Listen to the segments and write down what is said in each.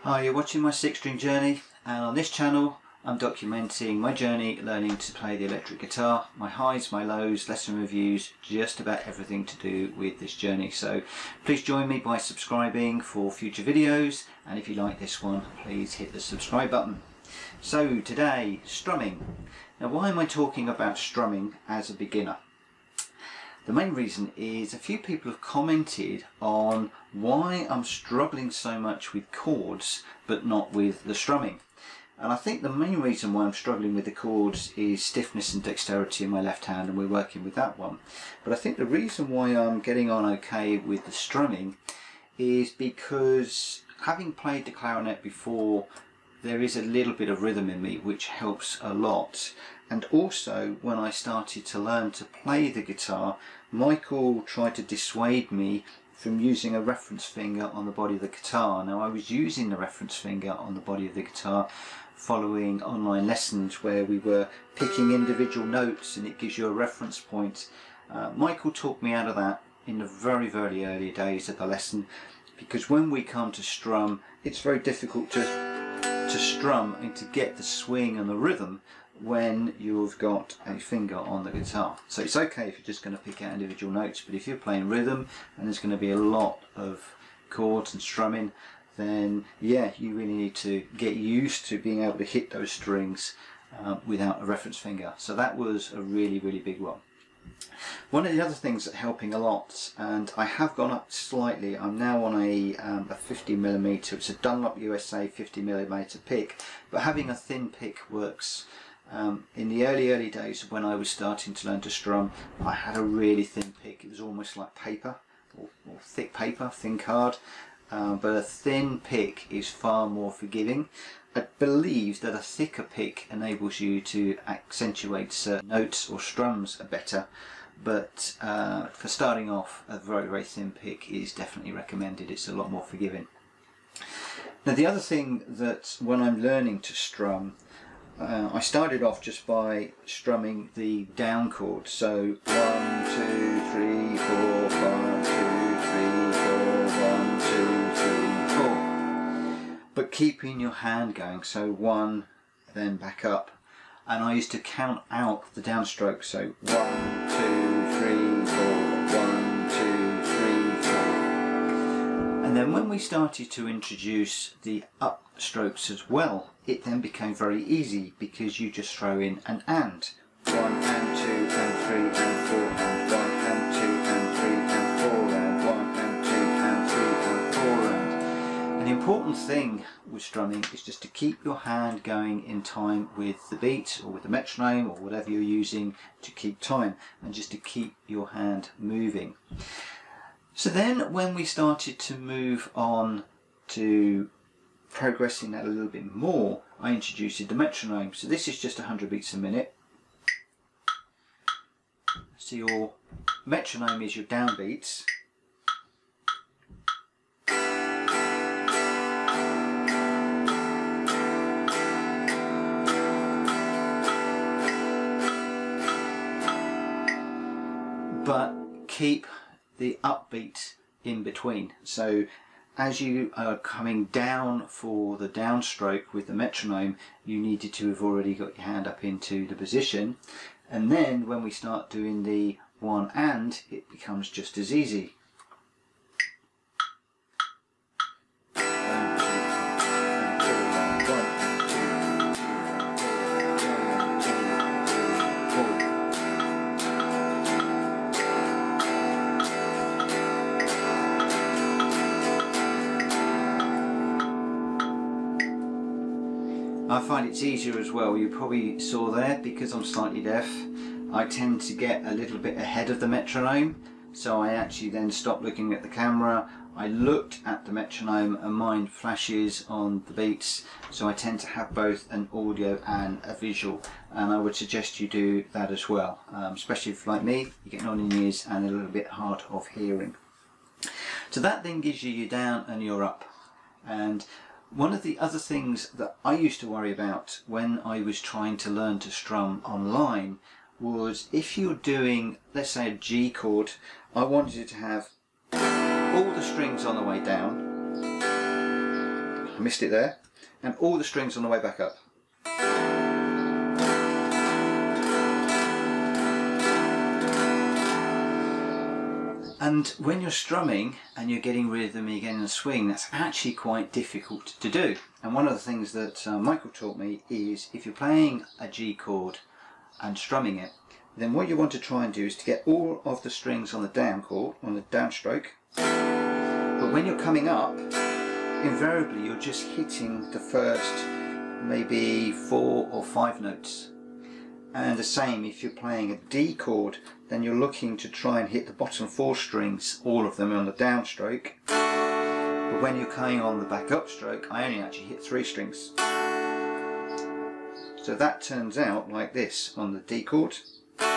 Hi, you're watching my 6-string journey, and on this channel I'm documenting my journey learning to play the electric guitar, my highs, my lows, lesson reviews, just about everything to do with this journey. So please join me by subscribing for future videos, and if you like this one, please hit the subscribe button. So today, strumming. Now, why am I talking about strumming as a beginner? The main reason is a few people have commented on why I'm struggling so much with chords but not with the strumming. And I think the main reason why I'm struggling with the chords is stiffness and dexterity in my left hand, and we're working with that one. But I think the reason why I'm getting on okay with the strumming is because, having played the clarinet before, there is a little bit of rhythm in me which helps a lot. And also, when I started to learn to play the guitar, Michael tried to dissuade me from using a reference finger on the body of the guitar. Now, I was using the reference finger on the body of the guitar following online lessons where we were picking individual notes and it gives you a reference point. Michael talked me out of that in the very early days of the lesson, because when we come to strum, it's very difficult to strum and to get the swing and the rhythm when you've got a finger on the guitar. So it's okay if you're just going to pick out individual notes, but if you're playing rhythm and there's going to be a lot of chords and strumming, then yeah, you really need to get used to being able to hit those strings without a reference finger. So that was a really big one. One of the other things that helping a lot, and I have gone up slightly, I'm now on a 50mm, it's a Dunlop USA 50mm pick, but having a thin pick works. In the early days when I was starting to learn to strum, I had a really thin pick. It was almost like paper, or thick paper, thin card, but a thin pick is far more forgiving. I believe that a thicker pick enables you to accentuate certain notes or strums better, but for starting off, a very thin pick is definitely recommended. It's a lot more forgiving. Now, the other thing that when I'm learning to strum, I started off just by strumming the down chord, so 1, 2, 3, 4, 5, 2, 3, 4, 1, 2, 3, 4, but keeping your hand going, so 1, then back up, and I used to count out the downstroke, so 1, 2, 3, 4, 1, 2, 3, 4. And then when we started to introduce the up strokes as well, it then became very easy, because you just throw in an and. 1 and 2 and 3 and 4 and 1 and 2 and 3 and 4 and 1 and 2 and 3 and 4 and. And the important thing with strumming is just to keep your hand going in time with the beat or with the metronome or whatever you're using to keep time, and just to keep your hand moving. So then when we started to move on to progressing that a little bit more, I introduced the metronome. So this is just 100 beats a minute. So your metronome is your downbeats. But keep the upbeat in between. So as you are coming down for the downstroke with the metronome, you needed to have already got your hand up into the position, and then when we start doing the 1 and, it becomes just as easy. I find it's easier as well. You probably saw there, because I'm slightly deaf, I tend to get a little bit ahead of the metronome, so I actually then stop looking at the camera. I looked at the metronome and mine flashes on the beats, so I tend to have both an audio and a visual, and I would suggest you do that as well, especially if, like me, you're getting on in years and a little bit hard of hearing. So that then gives you your down and your up. And one of the other things that I used to worry about when I was trying to learn to strum online was, if you're doing, let's say, a G chord, I wanted it to have all the strings on the way down, I missed it there. And all the strings on the way back up. And when you're strumming and you're getting rhythm and you're getting a swing, that's actually quite difficult to do. And one of the things that Michael taught me is if you're playing a G chord and strumming it, then what you want to try and do is to get all of the strings on the down chord, on the downstroke. But when you're coming up, invariably you're just hitting the first maybe 4 or 5 notes. And the same if you're playing a D chord, then you're looking to try and hit the bottom 4 strings, all of them on the downstroke. But when you're coming on the back upstroke, I only actually hit 3 strings. So that turns out like this on the D chord. 2 and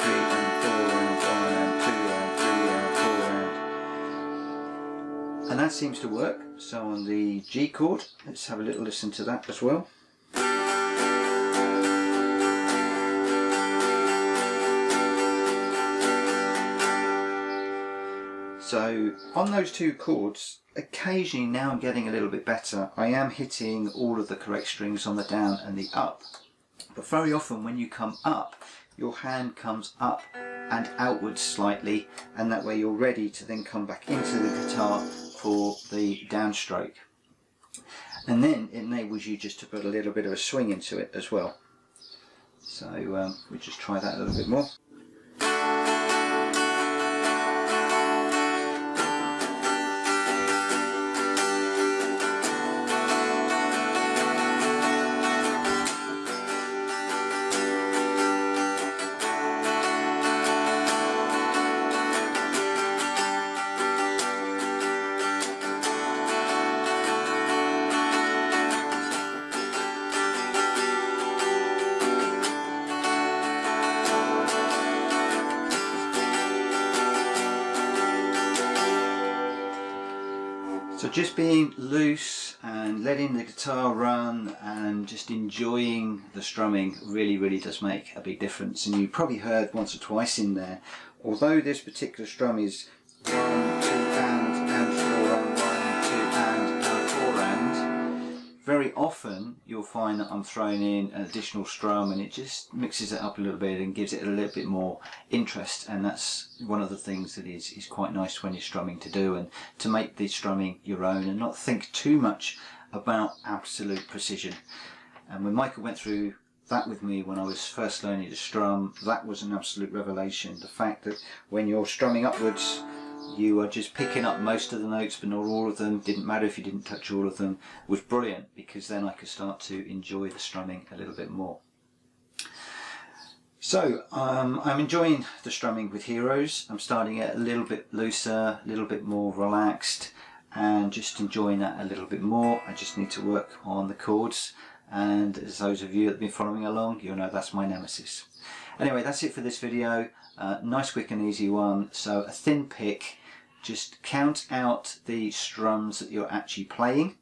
3 and 4 and 1 and 2 and 3 and 4 and that seems to work. So on the G chord, let's have a little listen to that as well. So on those 2 chords, occasionally, now I'm getting a little bit better, I am hitting all of the correct strings on the down and the up. But very often when you come up, your hand comes up and outwards slightly, and that way you're ready to then come back into the guitar for the downstroke. And then it enables you just to put a little bit of a swing into it as well. So we'll just try that a little bit more. So just being loose and letting the guitar run and just enjoying the strumming really does make a big difference. And you probably heard once or twice in there, although this particular strum is 1, 2 and 4 and 1, 2 and 4 and, very often you'll find that I'm throwing in an additional strum and it just mixes it up a little bit and gives it a little bit more interest, and that's one of the things that is quite nice when you're strumming to do, and to make the strumming your own and not think too much about absolute precision. And when Michael went through that with me when I was first learning to strum, that was an absolute revelation. The fact that when you're strumming upwards, you are just picking up most of the notes but not all of them. Didn't matter if you didn't touch all of them. Was brilliant, because then I could start to enjoy the strumming a little bit more. So I'm enjoying the strumming with Heroes. I'm starting it a little bit looser, a little bit more relaxed, and just enjoying that a little bit more. I just need to work on the chords, and as those of you that have been following along, you'll know that's my nemesis. Anyway, that's it for this video. Nice, quick and easy one. So a thin pick, just count out the strums that you're actually playing.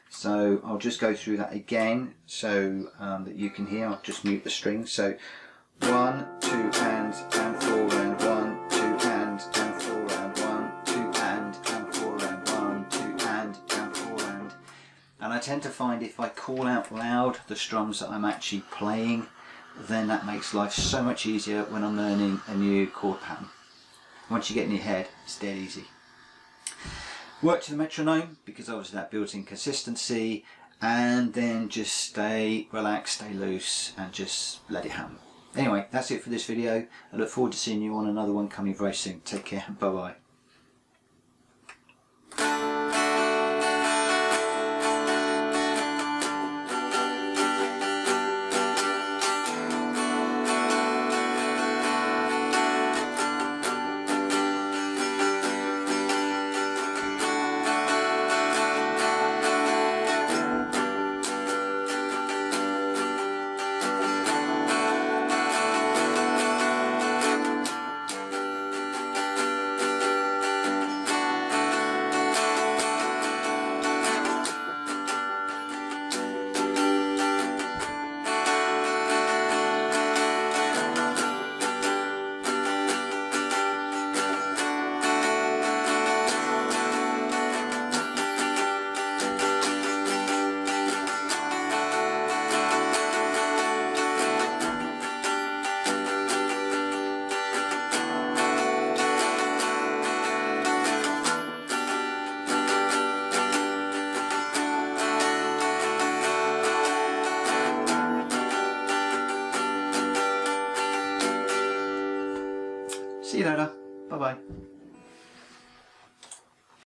So I'll just go through that again so that you can hear. I'll just mute the strings. So 1, 2 and 4 and 1, 2 and 4 and 1, 2 and 4 and 1, 2 and 4 and. And I tend to find if I call out loud the strums that I'm actually playing, then that makes life so much easier when I'm learning a new chord pattern. Once you get in your head, it's dead easy. Work to the metronome, because obviously that builds in consistency, and then just stay relaxed, stay loose, and just let it happen. Anyway, that's it for this video. I look forward to seeing you on another one coming very soon. Take care. Bye bye. See you later. Bye bye.